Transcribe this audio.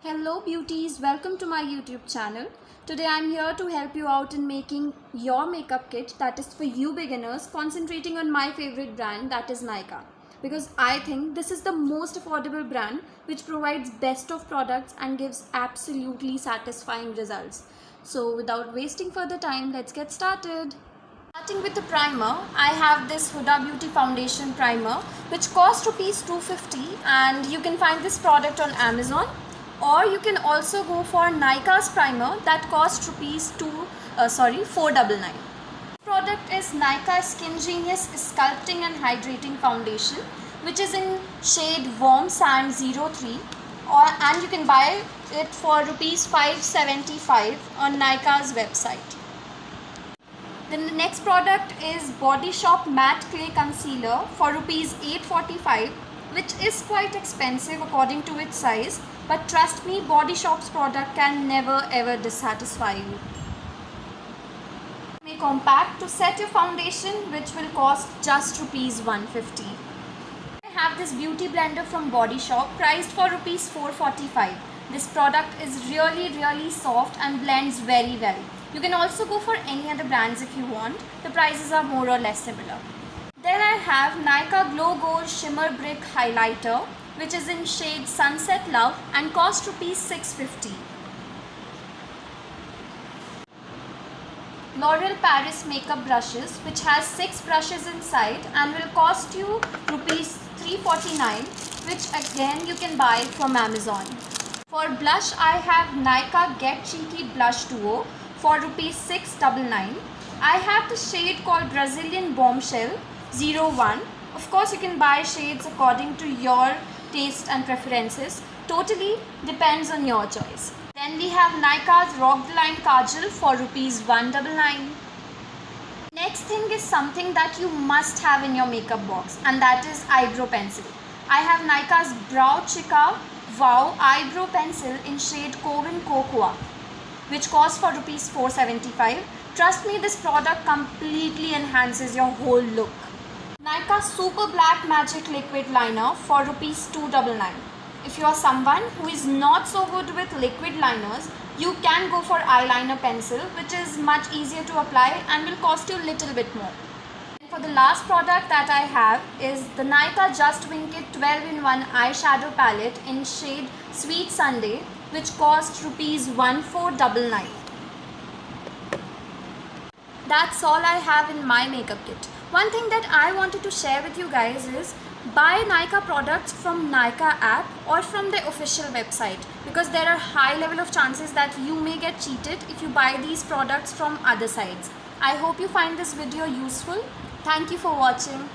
Hello beauties, welcome to my YouTube channel. Today I'm here to help you out in making your makeup kit that is for you beginners, concentrating on my favorite brand, that is Nykaa. Because I think this is the most affordable brand which provides best of products and gives absolutely satisfying results. So without wasting further time, let's get started. Starting with the primer, I have this Huda Beauty Foundation Primer which costs rupees 250 and you can find this product on Amazon. Or you can also go for Nykaa's primer that costs rupees 499. Product is Nykaa Skin Genius Sculpting and Hydrating Foundation, which is in shade Warm Sand 03, and you can buy it for rupees 575 on Nykaa's website. Then the next product is Body Shop Matte Clay Concealer for rupees 845, which is quite expensive according to its size, but trust me, Body Shop's product can never ever dissatisfy you. Compact to set your foundation, which will cost just rupees 150. I have this beauty blender from Body Shop priced for rupees 445. This product is really soft and blends very well. You can also go for any other brands if you want. The prices are more or less similar. Then I have Nykaa Glow Gold Shimmer Brick Highlighter, which is in shade Sunset Love and costs rupees 650. L'Oreal Paris Makeup Brushes, which has 6 brushes inside and will cost you rupees 349, which again you can buy from Amazon. For blush, I have Nykaa Get Cheeky Blush Duo for rupees 699. I have the shade called Brazilian Bombshell 01. Of course, you can buy shades according to your taste and preferences. Totally depends on your choice. Then we have Nykaa's Rock the Line Kajal for rupees 199. Next thing is something that you must have in your makeup box, and that is eyebrow pencil. I have Nykaa's Brow Chica Wow Eyebrow Pencil in shade Coven Cocoa, which costs for rupees 475. Trust me, this product completely enhances your whole look. Nykaa Super Black Magic Liquid Liner for rupees 299. If you are someone who is not so good with liquid liners, you can go for eyeliner pencil, which is much easier to apply and will cost you a little bit more. And for the last product that I have is the Nykaa Just Wink It 12-in-1 eyeshadow palette in shade Sweet Sunday, which costs rupees 1499. That's all I have in my makeup kit. One thing that I wanted to share with you guys is buy Nykaa products from Nykaa app or from the official website, because there are high level of chances that you may get cheated if you buy these products from other sites. I hope you find this video useful. Thank you for watching.